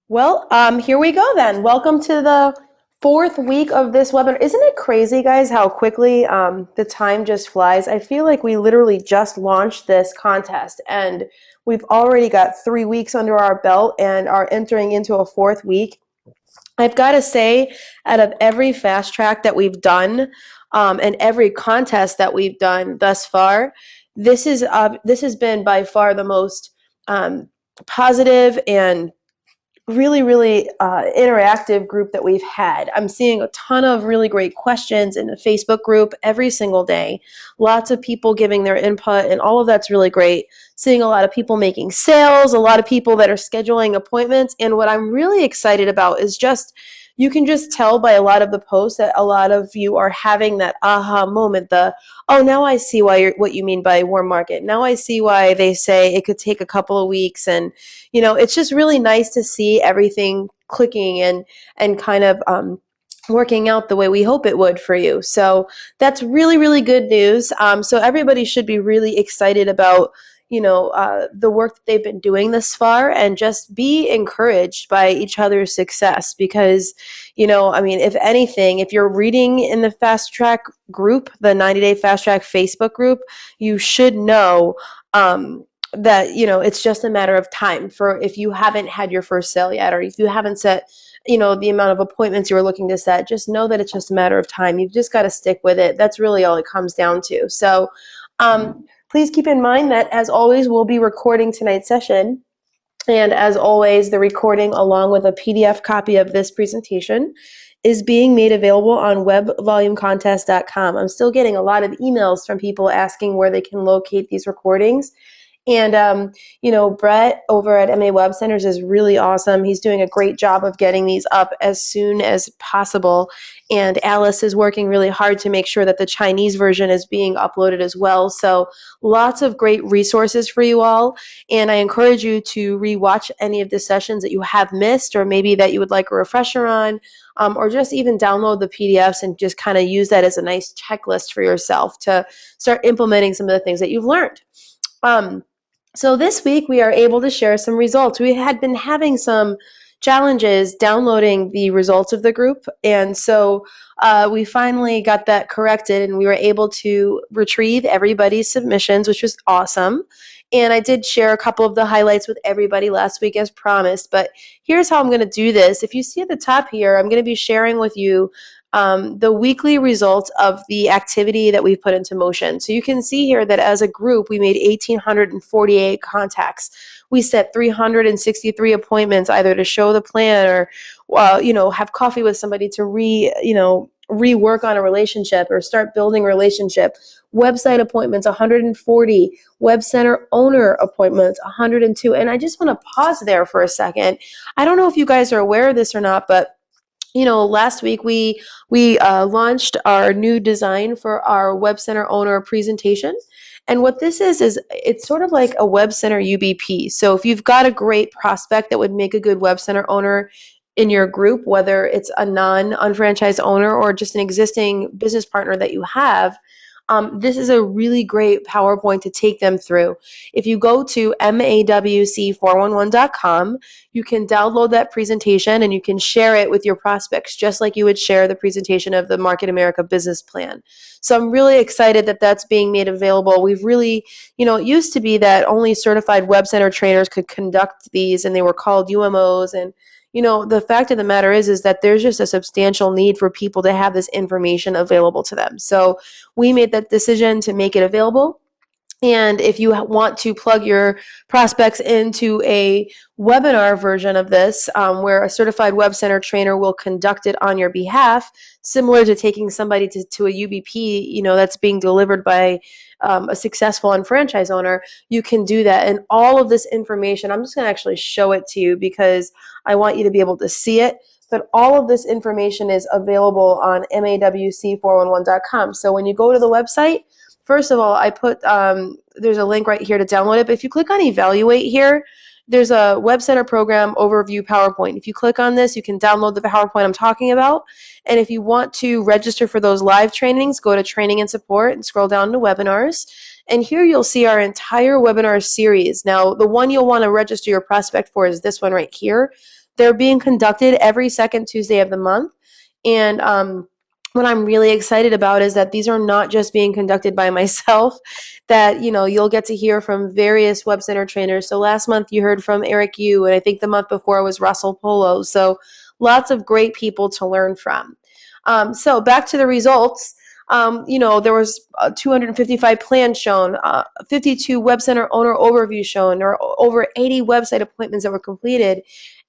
Well, here we go then. Welcome to the fourth week of this webinar. Isn't it crazy, guys, how quickly the time just flies? I feel like we literally just launched this contest and we've already got 3 weeks under our belt and are entering into a fourth week. I've got to say, out of every fast track that we've done and every contest that we've done thus far, this has been by far the most positive and really interactive group that we've had. I'm seeing a ton of really great questions in the Facebook group every single day. Lots of people giving their input, and all of that's really great. Seeing a lot of people making sales, a lot of people that are scheduling appointments. And what I'm really excited about is just you can just tell by a lot of the posts that a lot of you are having that aha moment, oh, now I see what you mean by warm market. Now I see why they say it could take a couple of weeks. And it's just really nice to see everything clicking and kind of working out the way we hope it would for you. So that's really, really good news. So everybody should be really excited about the work that they've been doing this far, and just be encouraged by each other's success, because if anything, if you're reading in the fast track group, the 90-day fast track Facebook group, you should know that it's just a matter of time for, if you haven't had your first sale yet, or if you haven't set the amount of appointments you were looking to set, just know that it's just a matter of time. You've just got to stick with it. That's really all it comes down to. So please keep in mind that, as always, we'll be recording tonight's session. And as always, the recording, along with a PDF copy of this presentation, is being made available on weBVolumecontest.com. I'm still getting a lot of emails from people asking where they can locate these recordings. And, Brett over at MA Web Centers is really awesome. He's doing a great job of getting these up as soon as possible. And Alice is working really hard to make sure that the Chinese version is being uploaded as well. So lots of great resources for you all. And I encourage you to rewatch any of the sessions that you have missed, or maybe that you would like a refresher on, or just even download the PDFs and just kind of use that as a nice checklist for yourself to start implementing some of the things that you've learned. So this week we are able to share some results. We had been having some challenges downloading the results of the group, and so we finally got that corrected, and we were able to retrieve everybody's submissions, which was awesome. And I did share a couple of the highlights with everybody last week as promised, but here's how I'm going to do this. If you see at the top here, I'm going to be sharing with you the weekly results of the activity that we've put into motion. So you can see here that as a group, we made 1,848 contacts. We set 363 appointments, either to show the plan or, have coffee with somebody to rework on a relationship or start building a relationship. Website appointments, 140. Web center owner appointments, 102. And I just want to pause there for a second. I don't know if you guys are aware of this or not, but last week we launched our new design for our Web Center Owner presentation. And what this is it's sort of like a Web Center UBP. So if you've got a great prospect that would make a good Web Center owner in your group, whether it's a non-unfranchised owner or just an existing business partner that you have, this is a really great PowerPoint to take them through. If you go to mawc411.com, you can download that presentation and you can share it with your prospects, just like you would share the presentation of the Market America business plan. So I'm really excited that that's being made available. We've really, it used to be that only certified Web Center trainers could conduct these, and they were called UMOs. And the fact of the matter is that there's just a substantial need for people to have this information available to them. So we made that decision to make it available. And if you want to plug your prospects into a webinar version of this, where a certified Web Center trainer will conduct it on your behalf, similar to taking somebody to a UBP, that's being delivered by a successful franchise owner, you can do that. And all of this information, I'm just going to actually show it to you because I want you to be able to see it. But all of this information is available on mawc411.com. So when you go to the website, first of all, I put, there's a link right here to download it. But if you click on Evaluate here, there's a Web Center Program Overview PowerPoint. If you click on this, you can download the PowerPoint I'm talking about. And if you want to register for those live trainings, go to Training and Support and scroll down to Webinars. And here you'll see our entire webinar series. Now, the one you'll want to register your prospect for is this one right here. They're being conducted every second Tuesday of the month. And what I'm really excited about is that these are not just being conducted by myself, that, you'll get to hear from various Web Center trainers. So last month you heard from Eric Yu, and I think the month before was Russell Polo. So lots of great people to learn from. So back to the results. There was 255 plans shown, 52 Web Center owner overviews shown, or over 80 website appointments that were completed.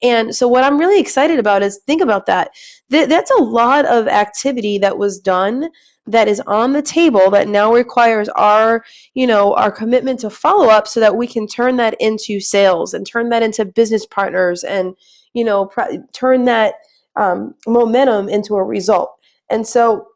And so what I'm really excited about is, think about that. That's a lot of activity that was done, that is on the table, that now requires our commitment to follow up, so that we can turn that into sales and turn that into business partners, and turn that momentum into a result. And so,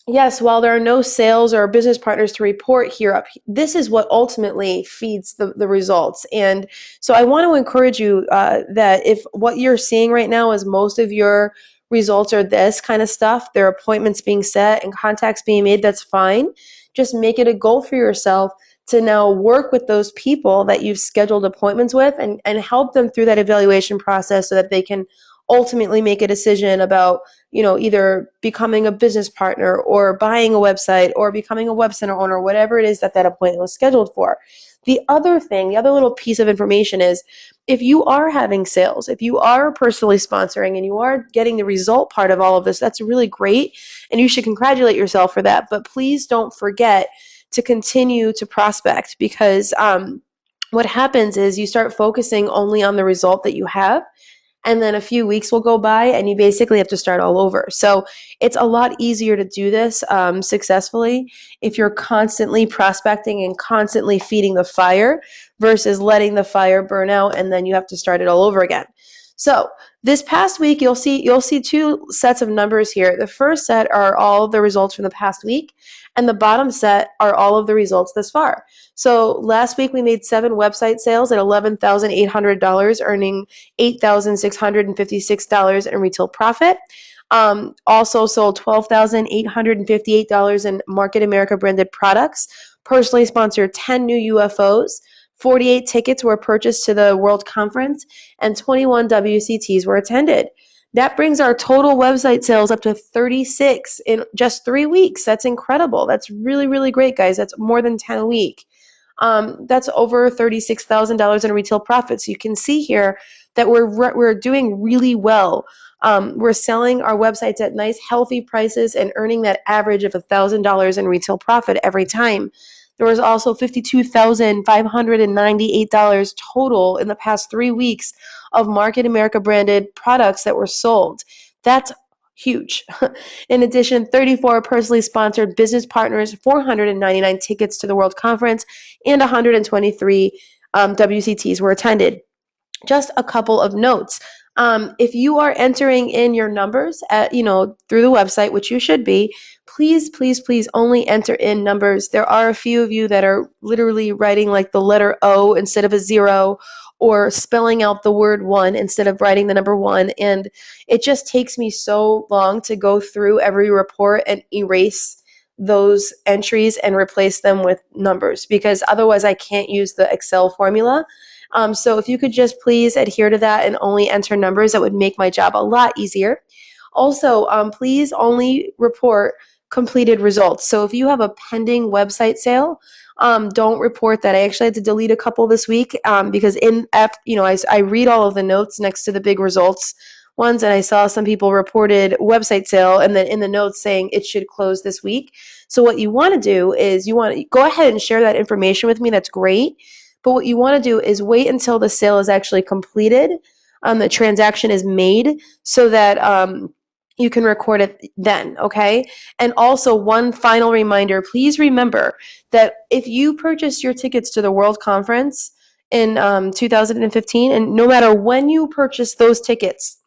yes, while there are no sales or business partners to report here up, this is what ultimately feeds the results. And so I want to encourage you that if what you're seeing right now is most of your results are this kind of stuff, there are appointments being set and contacts being made, that's fine. Just make it a goal for yourself to now work with those people that you've scheduled appointments with, and help them through that evaluation process, so that they can ultimately make a decision about either becoming a business partner, or buying a website, or becoming a Web Center owner, whatever it is that appointment was scheduled for. The other little piece of information is, if you are having sales, if you are personally sponsoring, and you are getting the result part of all of this, that's really great. And you should congratulate yourself for that. But please don't forget to continue to prospect, because what happens is you start focusing only on the result that you have, and then a few weeks will go by and you basically have to start all over. So it's a lot easier to do this successfully if you're constantly prospecting and constantly feeding the fire, versus letting the fire burn out and then you have to start it all over again. So this past week, you'll see two sets of numbers here. The first set are all the results from the past week, and the bottom set are all of the results thus far. So last week we made 7 website sales at $11,800, earning $8,656 in retail profit. Also sold $12,858 in Market America branded products. Personally sponsored 10 new UFOs. 48 tickets were purchased to the World Conference, and 21 WCTs were attended. That brings our total website sales up to 36 in just 3 weeks. That's incredible. That's really, really great, guys. That's more than 10 a week. That's over $36,000 in retail profits. So you can see here that we're doing really well. We're selling our websites at nice, healthy prices and earning that average of $1,000 in retail profit every time. There was also $52,598 total in the past 3 weeks of Market America branded products that were sold. That's huge. In addition, 34 personally sponsored business partners, 499 tickets to the World Conference, and 123 WCTs were attended. Just a couple of notes. If you are entering in your numbers through the website, which you should be, please, please, please only enter in numbers. There are a few of you that are literally writing like the letter O instead of a 0, or spelling out the word 1 instead of writing the number 1. And it just takes me so long to go through every report and erase those entries and replace them with numbers, because otherwise I can't use the Excel formula. So if you could just please adhere to that and only enter numbers, that would make my job a lot easier. Also, please only report completed results. So if you have a pending website sale, don't report that. I actually had to delete a couple this week because I read all of the notes next to the big results ones, and I saw some people reported website sale and then in the notes saying it should close this week. So what you want to do is you want to go ahead and share that information with me. That's great. But what you want to do is wait until the sale is actually completed, the transaction is made, so that you can record it then, okay? And also, one final reminder, please remember that if you purchase your tickets to the World Conference in 2015, and no matter when you purchase those tickets,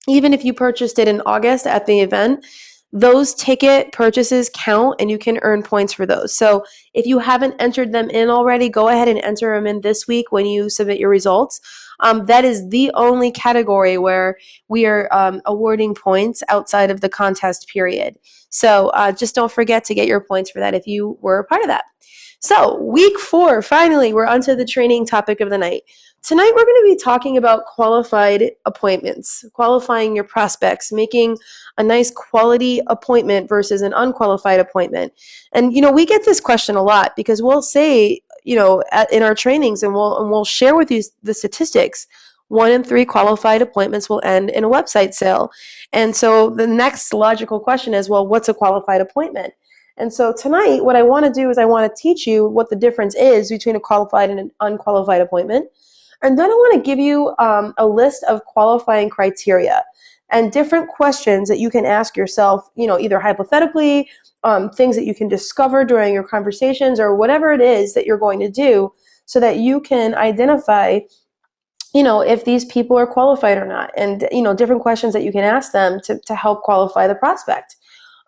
even if you purchased it in August at the event, those ticket purchases count and you can earn points for those. So if you haven't entered them in already, go ahead and enter them in this week when you submit your results. That is the only category where we are awarding points outside of the contest period. So just don't forget to get your points for that if you were a part of that. So week 4, finally, we're onto the training topic of the night. Tonight, we're going to be talking about qualified appointments, qualifying your prospects, making a nice quality appointment versus an unqualified appointment. And, we get this question a lot because we'll say, in our trainings, and we'll share with you the statistics. 1 in 3 qualified appointments will end in a website sale. And so the next logical question is, well, what's a qualified appointment? And so tonight, what I want to do is I want to teach you what the difference is between a qualified and an unqualified appointment. And then I want to give you a list of qualifying criteria and different questions that you can ask yourself, either hypothetically, things that you can discover during your conversations, or whatever it is that you're going to do, so that you can identify, if these people are qualified or not, and, different questions that you can ask them to help qualify the prospect.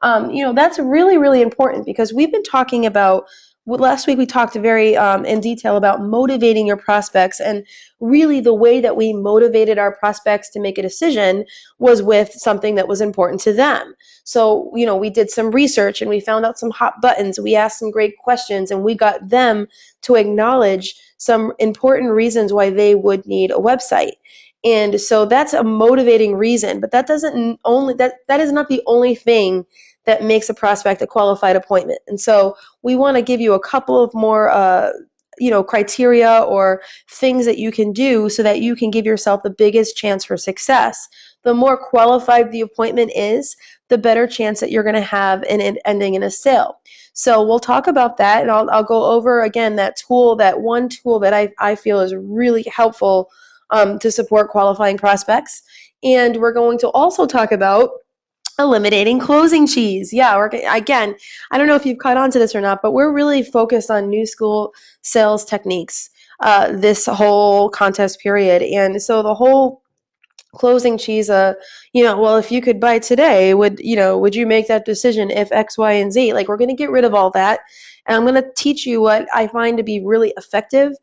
That's really, really important, because we've been talking about, last week we talked very in detail about motivating your prospects, and really the way that we motivated our prospects to make a decision was with something that was important to them. So, we did some research and we found out some hot buttons. We asked some great questions and we got them to acknowledge some important reasons why they would need a website. And so that's a motivating reason, but that is not the only thing that makes a prospect a qualified appointment. And so we want to give you a couple of more criteria or things that you can do so that you can give yourself the biggest chance for success. The more qualified the appointment is, the better chance that you're going to have in it ending in a sale. So we'll talk about that, and I'll go over again that one tool that I feel is really helpful to support qualifying prospects. And we're going to also talk about eliminating closing cheese. Yeah, again, I don't know if you've caught on to this or not, but we're really focused on new school sales techniques this whole contest period. And so the whole closing cheese, well, if you could buy today, would you make that decision if X, Y, and Z? Like, we're going to get rid of all that. And I'm going to teach you what I find to be really effective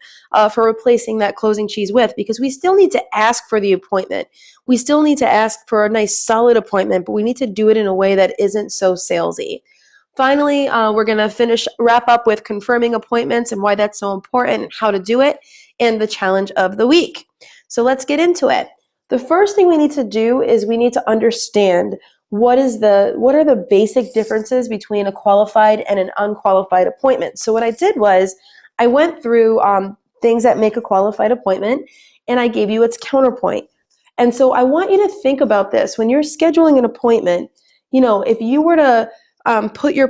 for replacing that closing cheese with, because we still need to ask for the appointment. We still need to ask for a nice solid appointment, but we need to do it in a way that isn't so salesy. Finally, we're going to wrap up with confirming appointments and why that's so important, how to do it, and the challenge of the week. So let's get into it. The first thing we need to do is we need to understand what are the basic differences between a qualified and an unqualified appointment. So what I did was I went through things that make a qualified appointment, and I gave you its counterpoint. And so I want you to think about this. When you're scheduling an appointment, if you were to put your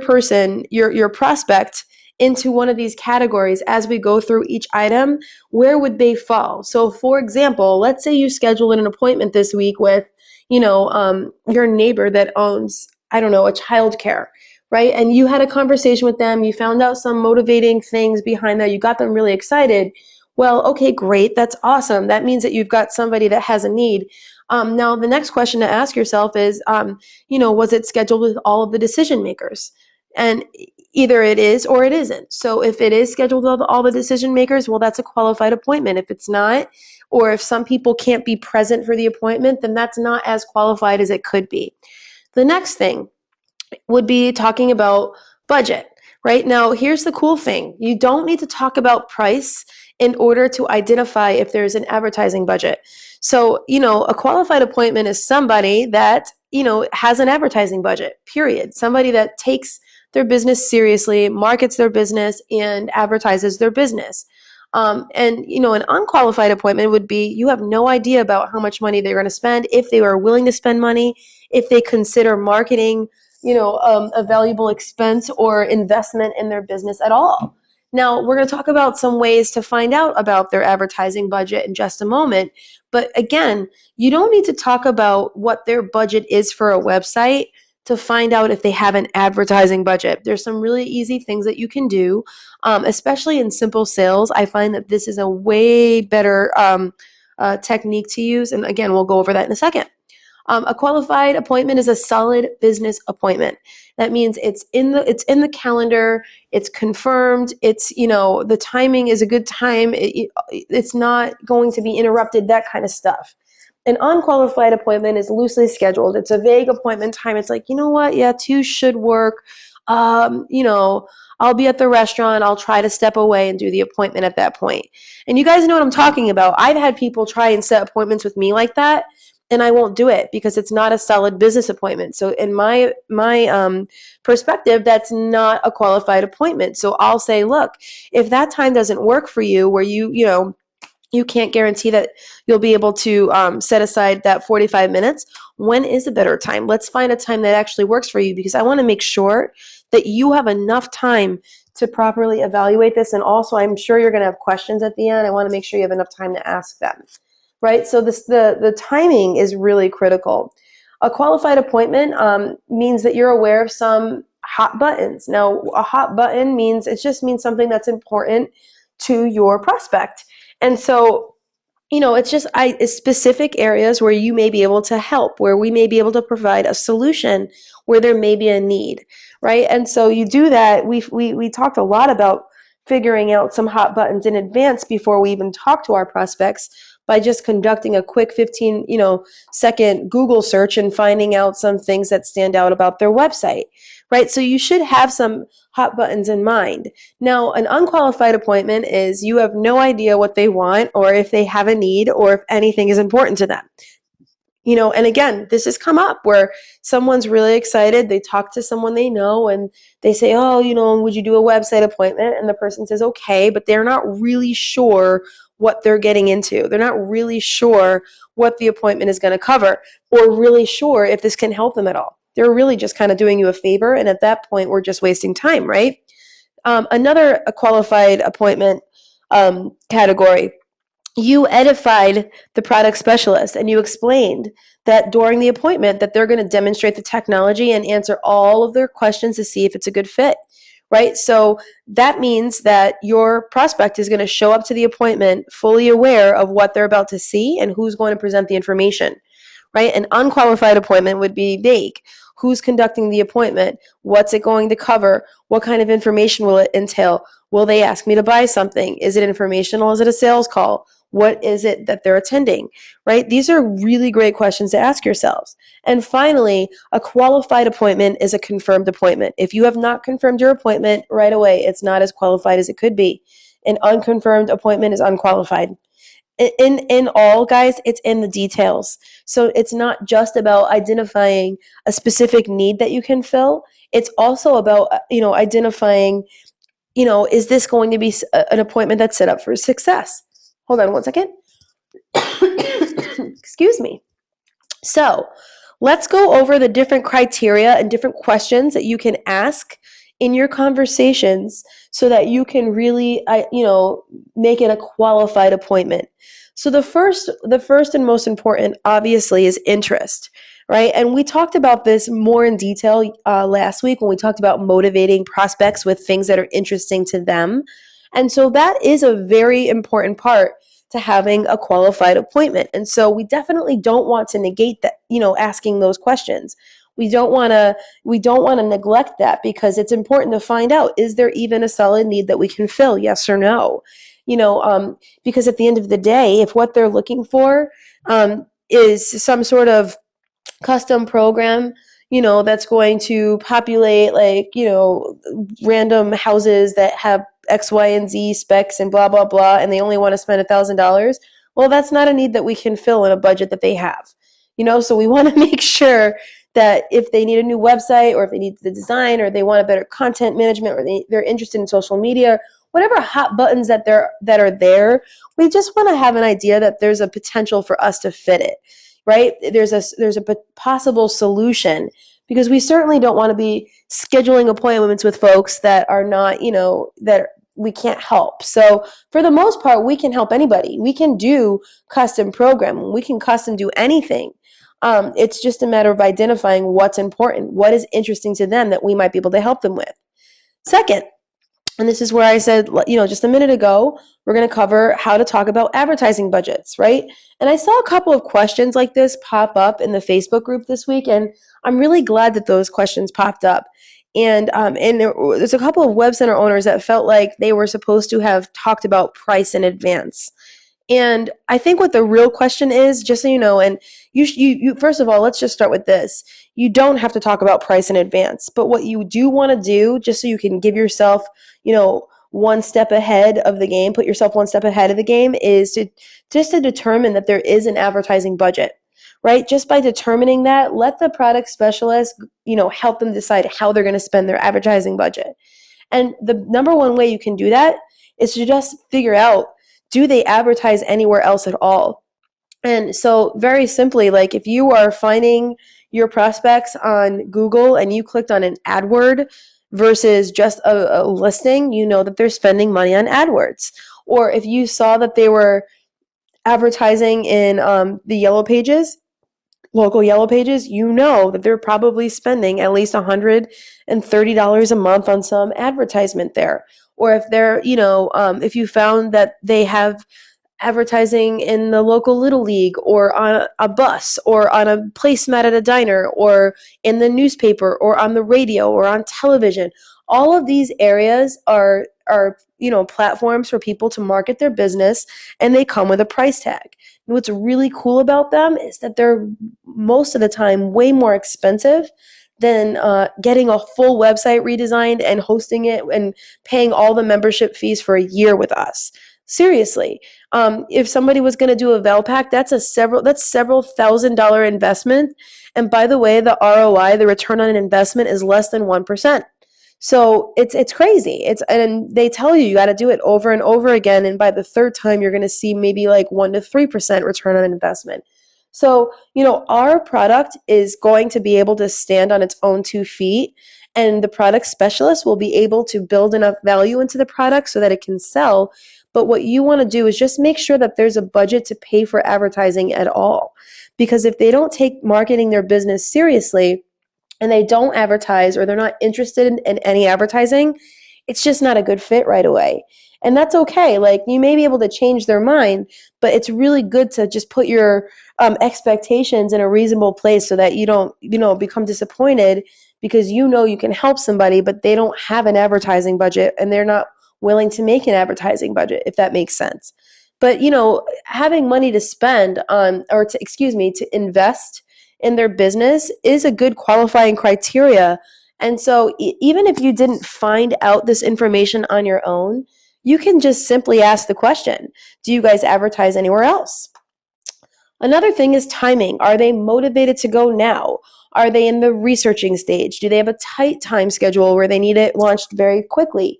prospect into one of these categories as we go through each item, where would they fall? So for example, let's say you schedule an appointment this week with, your neighbor that owns, I don't know, a childcare, right? And you had a conversation with them, you found out some motivating things behind that, you got them really excited. Well, okay, great, that's awesome. That means that you've got somebody that has a need. Now, the next question to ask yourself is, was it scheduled with all of the decision makers? And either it is or it isn't. So if it is scheduled with all the decision makers, well, that's a qualified appointment. If it's not, or if some people can't be present for the appointment, then that's not as qualified as it could be. The next thing would be talking about budget. Right now, here's the cool thing. You don't need to talk about price in order to identify if there's an advertising budget. So, a qualified appointment is somebody that, has an advertising budget, period. Somebody that takes their business seriously, markets their business, and advertises their business. And, an unqualified appointment would be you have no idea about how much money they're going to spend, if they are willing to spend money, if they consider marketing, a valuable expense or investment in their business at all. Now, we're going to talk about some ways to find out about their advertising budget in just a moment. But again, you don't need to talk about what their budget is for a website to find out if they have an advertising budget. There's some really easy things that you can do, especially in simple sales. I find that this is a way better technique to use. And again, we'll go over that in a second. A qualified appointment is a solid business appointment. That means it's in the calendar, it's confirmed, it's, the timing is a good time, it's not going to be interrupted, that kind of stuff. An unqualified appointment is loosely scheduled. It's a vague appointment time. It's like, you know what? Yeah, 2 should work. you know, I'll be at the restaurant. I'll try to step away and do the appointment at that point. And you guys know what I'm talking about. I've had people try and set appointments with me like that, and I won't do it because it's not a solid business appointment. So in my perspective, that's not a qualified appointment. So I'll say, look, if that time doesn't work for you, where you can't guarantee that you'll be able to set aside that 45 minutes. When is a better time? Let's find a time that actually works for you, because I want to make sure that you have enough time to properly evaluate this. And also, I'm sure you're going to have questions at the end. I want to make sure you have enough time to ask them, right? So the timing is really critical. A qualified appointment means that you're aware of some hot buttons. Now, a hot button means, it just means something that's important to your prospect. And so, it's just it's specific areas where you may be able to help, where we may be able to provide a solution, where there may be a need, right? And so you do that. We talked a lot about figuring out some hot buttons in advance before we even talk to our prospects, by just conducting a quick 15 second Google search and finding out some things that stand out about their website, right? So you should have some hot buttons in mind. Now, an unqualified appointment is you have no idea what they want, or if they have a need, or if anything is important to them. And again, this has come up where someone's really excited. They talk to someone they know and they say, oh, would you do a website appointment? And the person says, okay, but they're not really sure what they're getting into. They're not really sure what the appointment is going to cover, or really sure if this can help them at all. They're really just kind of doing you a favor. And at that point, we're just wasting time, right? Another qualified appointment category, you edified the product specialist and you explained that during the appointment that they're going to demonstrate the technology and answer all of their questions to see if it's a good fit, right? So that means that your prospect is going to show up to the appointment fully aware of what they're about to see and who's going to present the information, right? An unqualified appointment would be vague. Who's conducting the appointment? What's it going to cover? What kind of information will it entail? Will they ask me to buy something? Is it informational? Is it a sales call? What is it that they're attending, right? These are really great questions to ask yourselves. And finally, a qualified appointment is a confirmed appointment. If you have not confirmed your appointment right away, it's not as qualified as it could be. An unconfirmed appointment is unqualified. In all, guys, it's in the details. So it's not just about identifying a specific need that you can fill. It's also about, identifying, is this going to be an appointment that's set up for success? Hold on one second. Excuse me. So let's go over the different criteria and different questions that you can ask in your conversations so that you can really, make it a qualified appointment. So the first and most important, obviously, is interest, right? And we talked about this more in detail last week when we talked about motivating prospects with things that are interesting to them. And so that is a very important part to having a qualified appointment. And so we definitely don't want to negate that, asking those questions. We don't want to neglect that, because it's important to find out, is there even a solid need that we can fill? Yes or no? Because at the end of the day, if what they're looking for is some sort of custom program, that's going to populate random houses that have X, Y, and Z specs and blah, blah, blah, and they only want to spend $1,000, well, that's not a need that we can fill in a budget that they have. So we want to make sure that if they need a new website, or if they need the design, or they want a better content management, or they're interested in social media, whatever hot buttons that are there, we just want to have an idea that there's a potential for us to fit it, right? There's a possible solution, because we certainly don't want to be scheduling appointments with folks that are not, that we can't help. So for the most part, we can help anybody. We can do custom programming. We can custom do anything. It's just a matter of identifying what's important, what is interesting to them that we might be able to help them with. Second, and this is where I said, just a minute ago, we're going to cover how to talk about advertising budgets, right? And I saw a couple of questions like this pop up in the Facebook group this week, and I'm really glad that those questions popped up. And there's a couple of web center owners that felt like they were supposed to have talked about price in advance. And I think what the real question is, just so you know, and you first of all, let's just start with this. You don't have to talk about price in advance, but what you do want to do, just so you can give yourself, one step ahead of the game, put yourself one step ahead of the game, is to determine that there is an advertising budget, right? Just by determining that, let the product specialist, help them decide how they're going to spend their advertising budget. And the number one way you can do that is to just figure out, do they advertise anywhere else at all? And so, very simply, like if you are finding your prospects on Google and you clicked on an AdWord versus just a listing, you know that they're spending money on AdWords. Or if you saw that they were advertising in the Yellow Pages, local Yellow Pages, you know that they're probably spending at least $130 a month on some advertisement there. Or if they're, if you found that they have advertising in the local little league or on a bus or on a placemat at a diner or in the newspaper or on the radio or on television, all of these areas are platforms for people to market their business, and they come with a price tag. And what's really cool about them is that they're most of the time way more expensive than getting a full website redesigned and hosting it and paying all the membership fees for a year with us. Seriously, if somebody was going to do a Velpack, that's several $1,000 investment. And by the way, the ROI, the return on an investment, is less than 1%. So it's crazy. And they tell you got to do it over and over again, and by the third time, you're going to see maybe like 1 to 3% return on investment. So our product is going to be able to stand on its own 2 feet, and the product specialist will be able to build enough value into the product so that it can sell. But what you want to do is just make sure that there's a budget to pay for advertising at all. Because if they don't take marketing their business seriously and they don't advertise, or they're not interested in any advertising, it's just not a good fit right away. And that's okay. Like, you may be able to change their mind, but it's really good to just put your expectations in a reasonable place so that you don't, become disappointed because you can help somebody, but they don't have an advertising budget and they're not willing to make an advertising budget, if that makes sense. But, having money to spend on, or to, excuse me, to invest in their business is a good qualifying criteria. And so even if you didn't find out this information on your own, you can just simply ask the question, do you guys advertise anywhere else? Another thing is timing. Are they motivated to go now? Are they in the researching stage? Do they have a tight time schedule where they need it launched very quickly?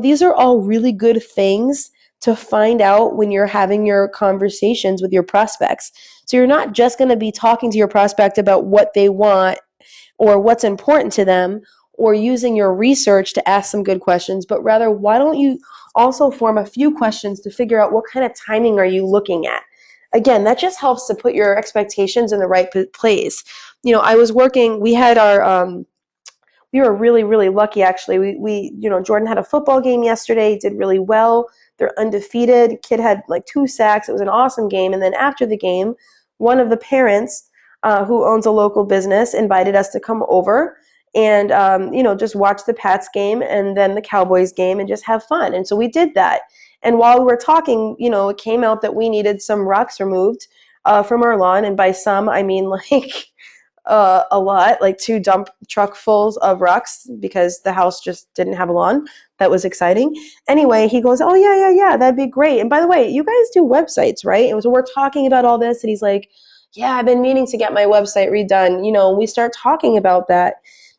These are all really good things to find out when you're having your conversations with your prospects. So you're not just going to be talking to your prospect about what they want or what's important to them, or using your research to ask some good questions, but rather, why don't you also form a few questions to figure out what kind of timing are you looking at? Again, that just helps to put your expectations in the right place. I was working, we were really, really lucky, actually. Jordan had a football game yesterday, did really well. They're undefeated. Kid had like 2 sacks. It was an awesome game. And then after the game, one of the parents who owns a local business invited us to come over and, just watch the Pats game and then the Cowboys game and just have fun. And so we did that. And while we were talking, it came out that we needed some rocks removed from our lawn. And by some, I mean like a lot, like 2 dump truck fulls of rocks, because the house just didn't have a lawn. That was exciting. Anyway, he goes, oh, yeah, that'd be great. And by the way, you guys do websites, right? And so we're talking about all this, and he's like, yeah, I've been meaning to get my website redone. We start talking about that.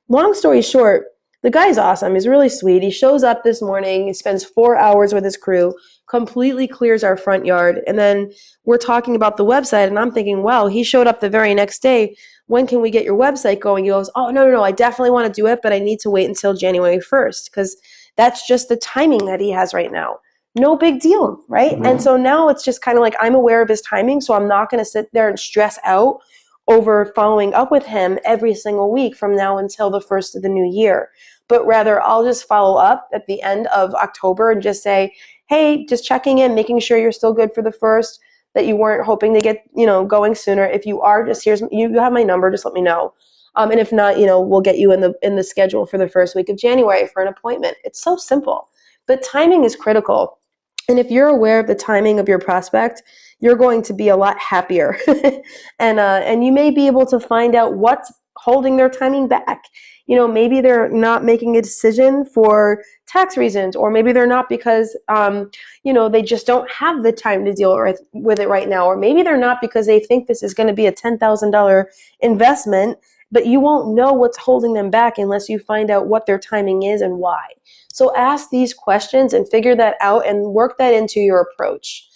Long story short, the guy's awesome. He's really sweet. He shows up this morning. He spends 4 hours with his crew, completely clears our front yard. And then we're talking about the website, and I'm thinking, wow, he showed up the very next day. When can we get your website going? He goes, oh, no, I definitely want to do it, but I need to wait until January 1st because that's just the timing that he has right now. No big deal, right? Mm-hmm. And so now it's just kind of like, I'm aware of his timing, so I'm not going to sit there and stress out over following up with him every single week from now until the first of the new year. But rather, I'll just follow up at the end of October and just say, hey, just checking in, making sure you're still good for the first, that you weren't hoping to get, going sooner. If you are, just you have my number, just let me know. And if not, we'll get you in the schedule for the first week of January for an appointment. It's so simple, but timing is critical. And if you're aware of the timing of your prospect, you're going to be a lot happier. And you may be able to find out what's holding their timing back. Maybe they're not making a decision for tax reasons, or maybe they're not because, they just don't have the time to deal with it right now. Or maybe they're not because they think this is going to be a $10,000 investment, but you won't know what's holding them back unless you find out what their timing is and why. So ask these questions and figure that out and work that into your approach.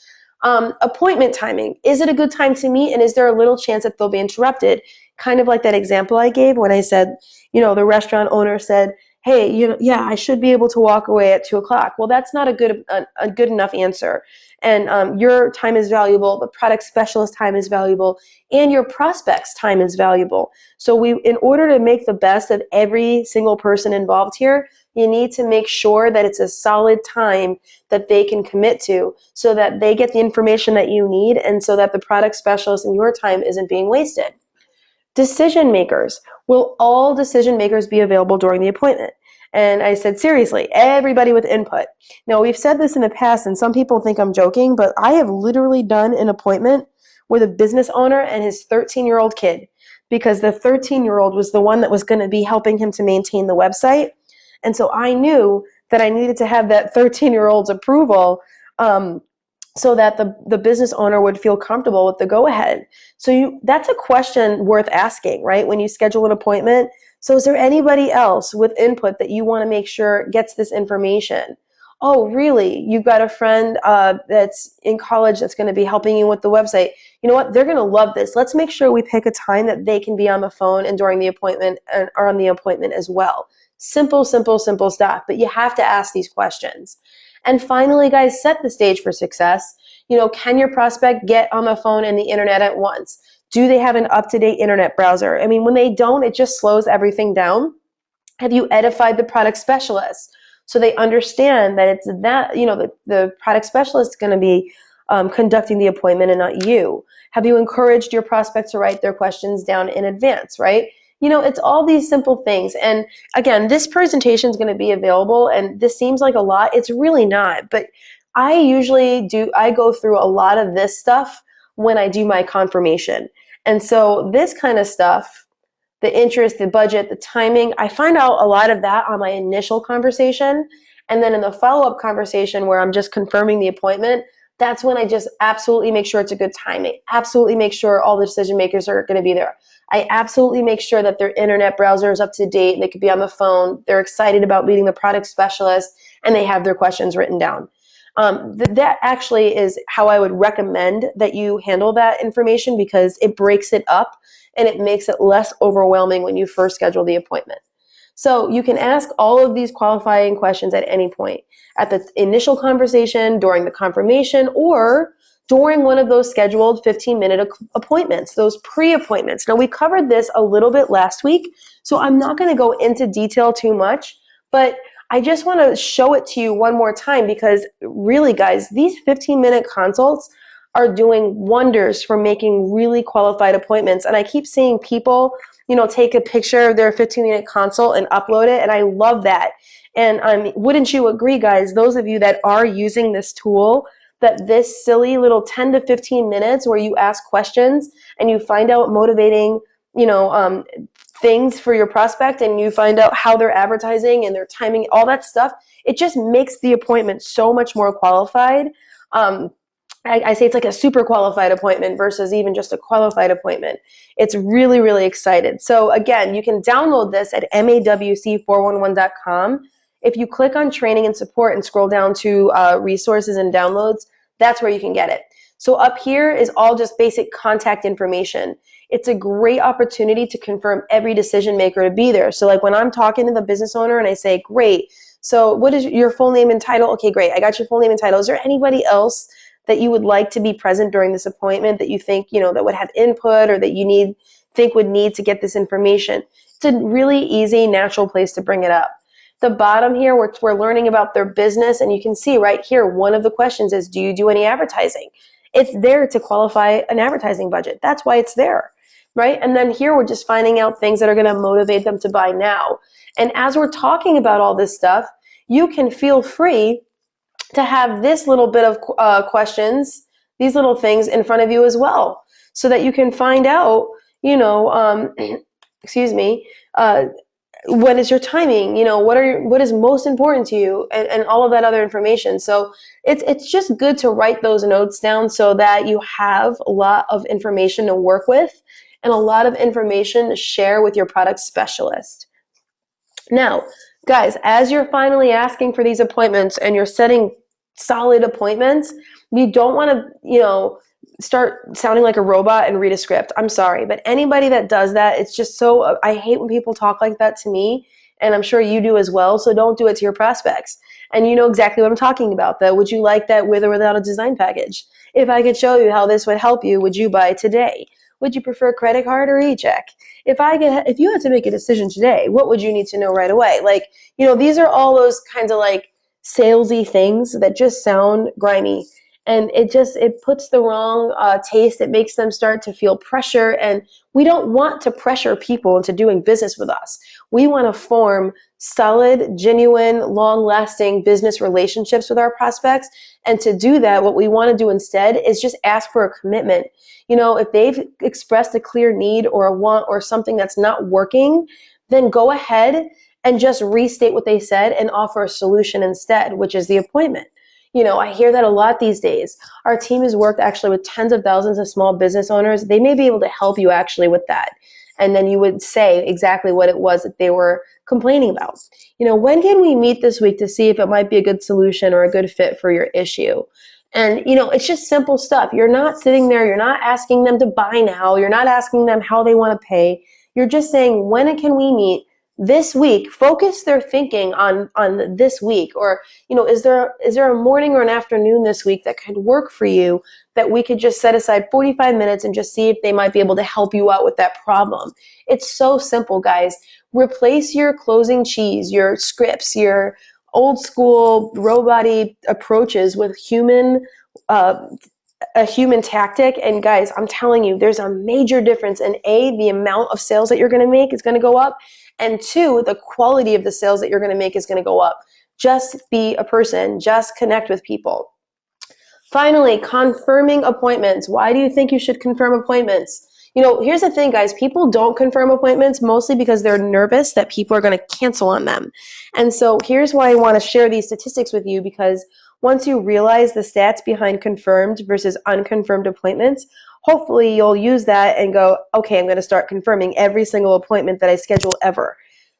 Appointment timing. Is it a good time to meet, and is there a little chance that they'll be interrupted? Kind of like that example I gave when I said, the restaurant owner said, hey, yeah, I should be able to walk away at 2:00. Well, that's not a good enough answer. And your time is valuable, the product specialist time is valuable, and your prospect's time is valuable. So in order to make the best of every single person involved here, you need to make sure that it's a solid time that they can commit to, so that they get the information that you need, and so that the product specialist and your time isn't being wasted. Decision makers. Will all decision makers be available during the appointment? And I said, seriously, everybody with input. Now, we've said this in the past, and some people think I'm joking, but I have literally done an appointment with a business owner and his 13-year-old kid, because the 13-year-old was the one that was going to be helping him to maintain the website. And so I knew that I needed to have that 13-year-old's approval, so that the business owner would feel comfortable with the go-ahead. So that's a question worth asking, right, when you schedule an appointment. So is there anybody else with input that you want to make sure gets this information? Oh, really? You've got a friend that's in college that's going to be helping you with the website. You know what? They're going to love this. Let's make sure we pick a time that they can be on the phone and during the appointment, or on the appointment as well. Simple, simple, simple stuff. But you have to ask these questions. And finally, guys, set the stage for success. Can your prospect get on the phone and the internet at once? Do they have an up-to-date internet browser? I mean, when they don't, it just slows everything down. Have you edified the product specialist so they understand that it's that, the product specialist is going to be conducting the appointment and not you? Have you encouraged your prospects to write their questions down in advance, right? It's all these simple things. And again, this presentation is going to be available, and this seems like a lot. It's really not. But I go through a lot of this stuff when I do my confirmation. And so this kind of stuff, the interest, the budget, the timing, I find out a lot of that on my initial conversation. And then in the follow-up conversation where I'm just confirming the appointment, that's when I just absolutely make sure it's a good timing. Absolutely make sure all the decision makers are going to be there. I absolutely make sure that their internet browser is up to date and they could be on the phone. They're excited about meeting the product specialist, and they have their questions written down. That actually is how I would recommend that you handle that information, because it breaks it up and it makes it less overwhelming when you first schedule the appointment. So you can ask all of these qualifying questions at any point, at the initial conversation, during the confirmation, or during one of those scheduled 15-minute appointments, those pre-appointments. Now, we covered this a little bit last week, so I'm not going to go into detail too much, but I just want to show it to you one more time, because really, guys, these 15-minute consults are doing wonders for making really qualified appointments. And I keep seeing people, take a picture of their 15-minute consult and upload it, and I love that. And wouldn't you agree, guys, those of you that are using this tool, that this silly little 10 to 15 minutes where you ask questions and you find out motivating, things for your prospect, and you find out how they're advertising and their timing, all that stuff, it just makes the appointment so much more qualified. I say it's like a super qualified appointment versus even just a qualified appointment. It's really, really excited. So again, you can download this at mawc411.com. If you click on training and support and scroll down to resources and downloads, that's where you can get it. So up here is all just basic contact information. It's a great opportunity to confirm every decision maker to be there. So like when I'm talking to the business owner and I say, great, so what is your full name and title? Okay, great, I got your full name and title. Is there anybody else that you would like to be present during this appointment that you think, that would have input, or that you think would need to get this information? It's a really easy, natural place to bring it up. The bottom here, we're learning about their business, and you can see right here, one of the questions is, do you do any advertising? It's there to qualify an advertising budget. That's why it's there, right? And then here we're just finding out things that are going to motivate them to buy now. And as we're talking about all this stuff, you can feel free to have this little bit of questions, these little things in front of you as well, so that you can find out, excuse me, what is your timing, what is most important to you, and all of that other information. So it's just good to write those notes down so that you have a lot of information to work with and a lot of information to share with your product specialist. Now, guys, as you're finally asking for these appointments and you're setting solid appointments, you don't want to, start sounding like a robot and read a script. I'm sorry, but anybody that does that, it's just so, I hate when people talk like that to me, and I'm sure you do as well, so don't do it to your prospects. And you know exactly what I'm talking about. Would you like that with or without a design package? If I could show you how this would help you, would you buy today? Would you prefer credit card or e-check? If you had to make a decision today, what would you need to know right away? These are all those kinds of salesy things that just sound grimy. And it puts the wrong taste. It makes them start to feel pressure. And we don't want to pressure people into doing business with us. We want to form solid, genuine, long-lasting business relationships with our prospects. And to do that, what we want to do instead is just ask for a commitment. If they've expressed a clear need or a want or something that's not working, then go ahead and just restate what they said and offer a solution instead, which is the appointment. I hear that a lot these days. Our team has worked actually with tens of thousands of small business owners. They may be able to help you actually with that. And then you would say exactly what it was that they were complaining about. When can we meet this week to see if it might be a good solution or a good fit for your issue? And, it's just simple stuff. You're not sitting there. You're not asking them to buy now. You're not asking them how they want to pay. You're just saying, when can we meet this week? Focus their thinking on this week. Or, is there a morning or an afternoon this week that could work for you that we could just set aside 45 minutes and just see if they might be able to help you out with that problem? It's so simple, guys. Replace your closing cheese, your scripts, your old school robot-y approaches with a human tactic. And guys, I'm telling you, there's a major difference in the amount of sales that you're going to make is going to go up, and two, the quality of the sales that you're going to make is going to go up. Just be a person. Just connect with people. Finally, confirming appointments. Why do you think you should confirm appointments? Here's the thing, guys. People don't confirm appointments mostly because they're nervous that people are going to cancel on them. And so here's why I want to share these statistics with you, because once you realize the stats behind confirmed versus unconfirmed appointments, hopefully you'll use that and go, okay, I'm going to start confirming every single appointment that I schedule ever.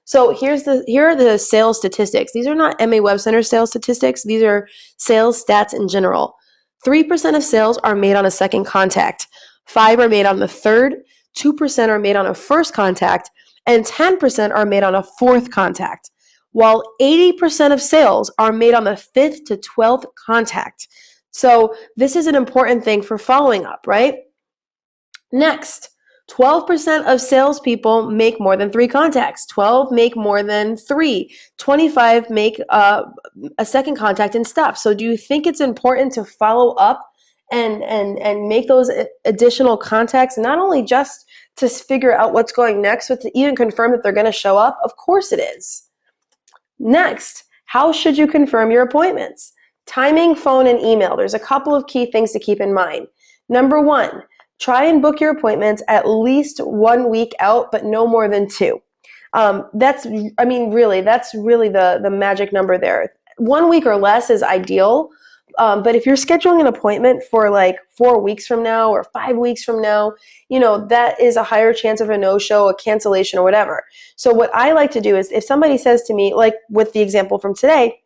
So here are the sales statistics. These are not MA Web Center sales statistics. These are sales stats in general. 3% of sales are made on a second contact. 5% are made on the third. 2% are made on a first contact. And 10% are made on a fourth contact. While 80% of sales are made on the 5th to 12th contact. So this is an important thing for following up, right? Next, 12% of salespeople make more than 3 contacts. 12 make more than 3. 25 make a second contact and stop. So do you think it's important to follow up and make those additional contacts, not only just to figure out what's going next, but to even confirm that they're going to show up? Of course it is. Next, how should you confirm your appointments? Timing, phone, and email. There's a couple of key things to keep in mind. Number 1, try and book your appointments at least 1 week out, but no more than 2. That's really the magic number there. 1 week or less is ideal. But if you're scheduling an appointment for 4 weeks from now or 5 weeks from now, that is a higher chance of a no-show, a cancellation, or whatever. So what I like to do is, if somebody says to me, like with the example from today,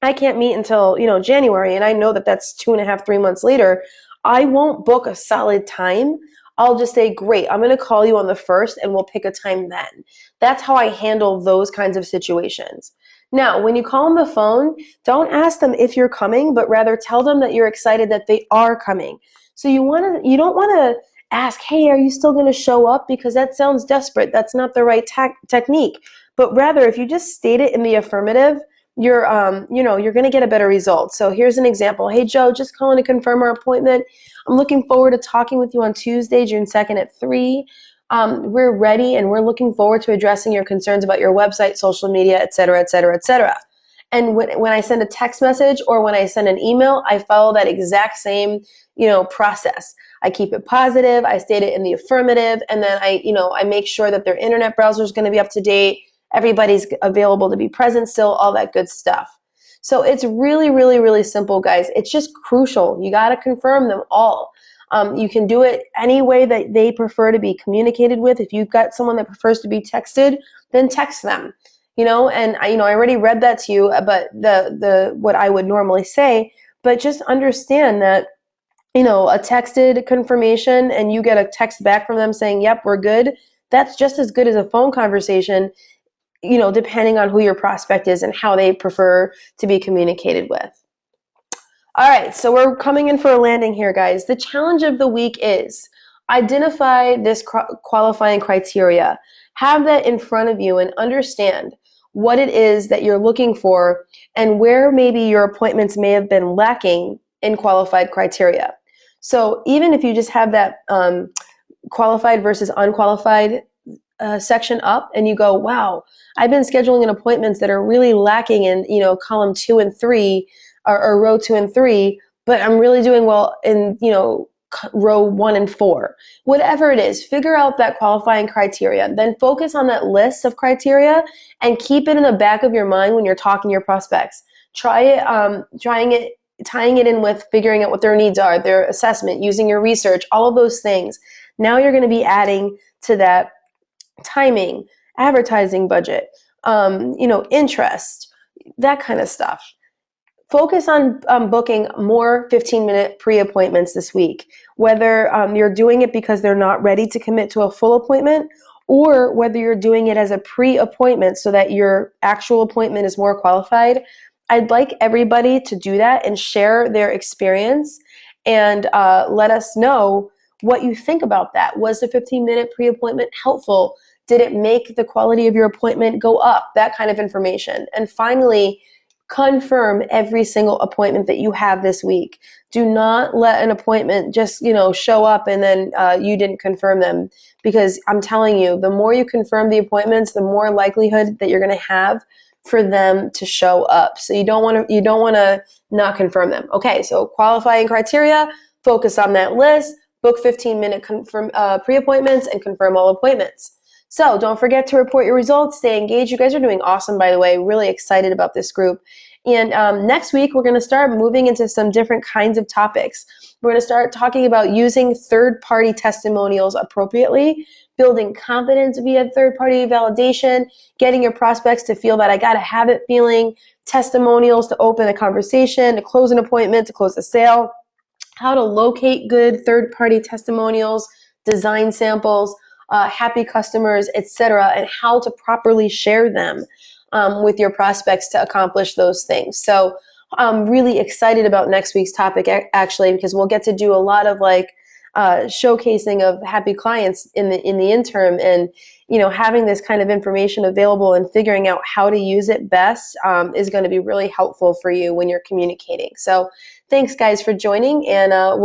I can't meet until, January, and I know that that's 2.5, 3 months later, I won't book a solid time. I'll just say, great, I'm going to call you on the 1st and we'll pick a time then. That's how I handle those kinds of situations. Now, when you call on the phone, don't ask them if you're coming, but rather tell them that you're excited that they are coming. So you don't want to ask, hey, are you still going to show up? Because that sounds desperate. That's not the right technique. But rather, if you just state it in the affirmative, you're going to get a better result. So here's an example. Hey, Joe, just calling to confirm our appointment. I'm looking forward to talking with you on Tuesday, June 2nd at 3. We're ready, and we're looking forward to addressing your concerns about your website, social media, et cetera, et cetera, et cetera. And when I send a text message or when I send an email, I follow that exact same, process. I keep it positive, I state it in the affirmative, and then I make sure that their internet browser is going to be up to date, everybody's available to be present still, all that good stuff. So it's really, really, really simple, guys. It's just crucial. You got to confirm them all. You can do it any way that they prefer to be communicated with. If you've got someone that prefers to be texted, then text them. And I already read that to you, but the what I would normally say, but just understand that a texted confirmation and you get a text back from them saying, "Yep, we're good." That's just as good as a phone conversation, depending on who your prospect is and how they prefer to be communicated with. All right, so we're coming in for a landing here, guys. The challenge of the week is identify this qualifying criteria. Have that in front of you and understand what it is that you're looking for and where maybe your appointments may have been lacking in qualified criteria. So even if you just have that qualified versus unqualified section up and you go, wow, I've been scheduling in appointments that are really lacking in, column 2 and 3 or row 2 and 3, but I'm really doing well in, row 1 and 4. Whatever it is, figure out that qualifying criteria. Then focus on that list of criteria and keep it in the back of your mind when you're talking to your prospects. Try it, tying it in with figuring out what their needs are, their assessment, using your research, all of those things. Now you're going to be adding to that timing, advertising budget, interest, that kind of stuff. Focus on booking more 15-minute pre-appointments this week, whether you're doing it because they're not ready to commit to a full appointment or whether you're doing it as a pre-appointment so that your actual appointment is more qualified. I'd like everybody to do that and share their experience and let us know what you think about that. Was the 15-minute pre-appointment helpful? Did it make the quality of your appointment go up? That kind of information. And finally, confirm every single appointment that you have this week. Do not let an appointment just, show up and then you didn't confirm them, because I'm telling you, the more you confirm the appointments, the more likelihood that you're going to have for them to show up. So you don't want to not confirm them. Okay, so qualifying criteria, focus on that list, book 15-minute pre-appointments and confirm all appointments. So don't forget to report your results. Stay engaged. You guys are doing awesome, by the way. Really excited about this group. And next week, we're going to start moving into some different kinds of topics. We're going to start talking about using third-party testimonials appropriately, building confidence via third-party validation, getting your prospects to feel that I got to have it feeling, testimonials to open a conversation, to close an appointment, to close a sale, how to locate good third-party testimonials, design samples, happy customers, etc., and how to properly share them with your prospects to accomplish those things. So I'm really excited about next week's topic, actually, because we'll get to do a lot of showcasing of happy clients in the interim, and having this kind of information available and figuring out how to use it best is going to be really helpful for you when you're communicating. So thanks, guys, for joining, and we'll